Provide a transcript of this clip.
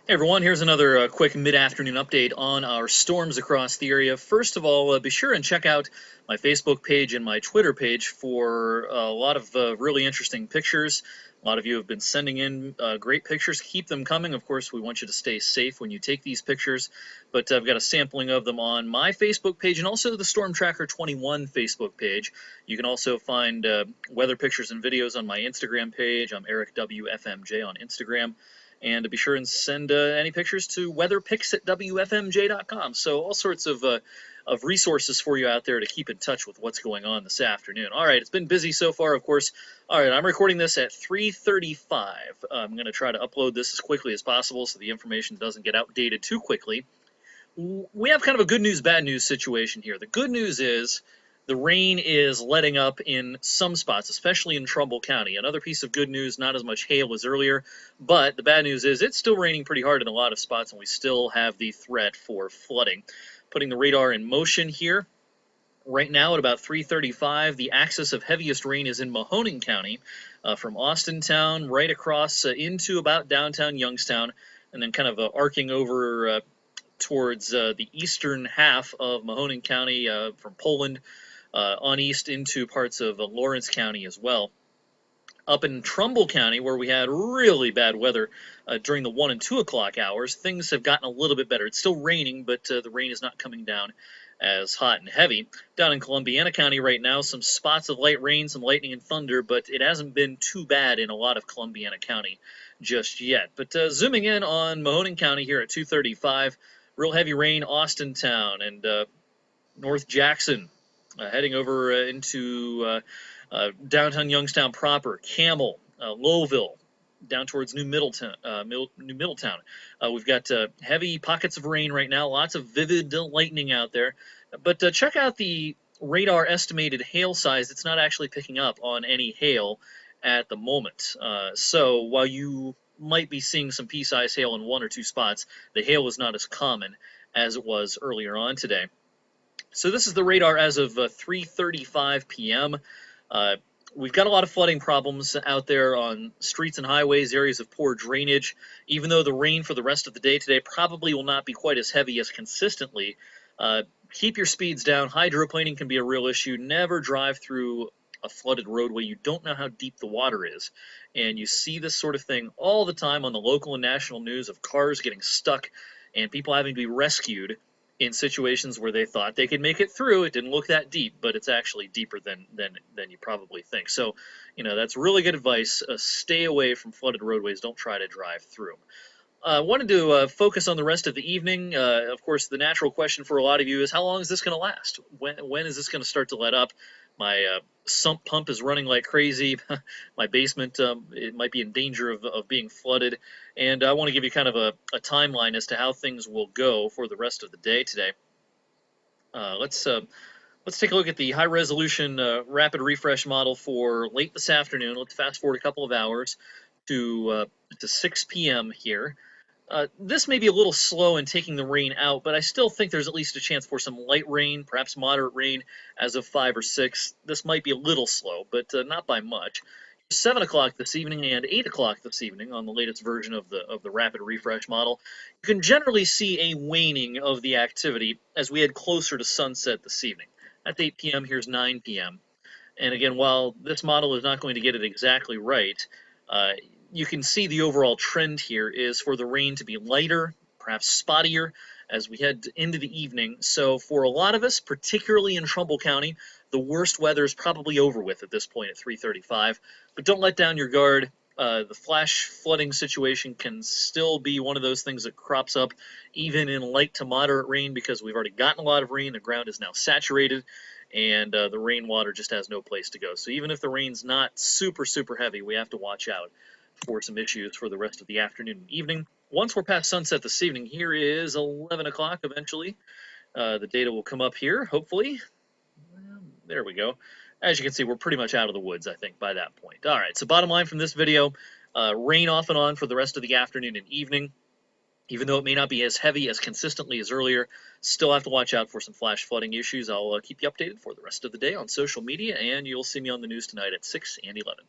Hey everyone, here's another quick mid-afternoon update on our storms across the area. First of all, be sure and check out my Facebook page and my Twitter page for a lot of really interesting pictures. A lot of you have been sending in great pictures. Keep them coming. Of course, we want you to stay safe when you take these pictures, but I've got a sampling of them on my Facebook page and also the Storm Tracker 21 Facebook page. You can also find weather pictures and videos on my Instagram page. I'm Eric WFMJ on Instagram. And be sure and send any pictures to weatherpics@wfmj.com. So all sorts of resources for you out there to keep in touch with what's going on this afternoon. All right, it's been busy so far, of course. All right, I'm recording this at 3:35. I'm going to try to upload this as quickly as possible so the information doesn't get outdated too quickly. We have kind of a good news, bad news situation here. The good news is the rain is letting up in some spots, especially in Trumbull County. Another piece of good news, not as much hail as earlier, but the bad news is it's still raining pretty hard in a lot of spots, and we still have the threat for flooding. Putting the radar in motion here. Right now at about 3:35, the axis of heaviest rain is in Mahoning County, from Austintown right across into about downtown Youngstown, and then kind of arcing over towards the eastern half of Mahoning County from Poland on east into parts of Lawrence County as well. Up in Trumbull County, where we had really bad weather during the 1 and 2 o'clock hours, things have gotten a little bit better. It's still raining, but the rain is not coming down as hot and heavy. Down in Columbiana County right now, some spots of light rain, some lightning and thunder, but it hasn't been too bad in a lot of Columbiana County just yet. But zooming in on Mahoning County here at 2:35, real heavy rain, Austintown and North Jackson, heading over into downtown Youngstown proper, Campbell, Lowville, down towards New Middletown. We've got heavy pockets of rain right now, lots of vivid lightning out there. But check out the radar estimated hail size. It's not actually picking up on any hail at the moment. So while you might be seeing some pea-sized hail in 1 or 2 spots, the hail is not as common as it was earlier on today. So this is the radar as of 3:35 p.m. We've got a lot of flooding problems out there on streets and highways, areas of poor drainage. Even though the rain for the rest of the day today probably will not be quite as heavy as consistently, keep your speeds down. Hydroplaning can be a real issue. Never drive through a flooded roadway. You don't know how deep the water is. And you see this sort of thing all the time on the local and national news of cars getting stuck and people having to be rescued in situations where they thought they could make it through. It didn't look that deep, but it's actually deeper than you probably think. So, that's really good advice. Stay away from flooded roadways. Don't try to drive through them. I wanted to focus on the rest of the evening. Of course, the natural question for a lot of you is, how long is this going to last? When is this going to start to let up? My sump pump is running like crazy. My basement, it might be in danger of being flooded. And I want to give you kind of a timeline as to how things will go for the rest of the day today. Let's take a look at the high-resolution rapid refresh model for late this afternoon. Let's fast forward a couple of hours to 6 p.m. here. This may be a little slow in taking the rain out, but I still think there's at least a chance for some light rain, perhaps moderate rain as of 5 or 6. This might be a little slow, but not by much. 7 o'clock this evening and 8 o'clock this evening on the latest version of the rapid refresh model, you can generally see a waning of the activity as we head closer to sunset this evening. That's 8 p.m., here's 9 p.m. And again, while this model is not going to get it exactly right, you can see the overall trend here is for the rain to be lighter, perhaps spottier, as we head into the evening. So for a lot of us, particularly in Trumbull County, the worst weather is probably over with at this point at 3:35. But don't let down your guard. The flash flooding situation can still be one of those things that crops up even in light to moderate rain because we've already gotten a lot of rain. The ground is now saturated, and the rainwater just has no place to go. So even if the rain's not super, super heavy, we have to watch out for some issues for the rest of the afternoon and evening. Once we're past sunset this evening, here is 11 o'clock eventually. The data will come up here, hopefully. There we go. As you can see, we're pretty much out of the woods, I think, by that point. All right, so bottom line from this video, rain off and on for the rest of the afternoon and evening. Even though it may not be as heavy as consistently as earlier, still have to watch out for some flash flooding issues. I'll keep you updated for the rest of the day on social media, and you'll see me on the news tonight at 6 and 11.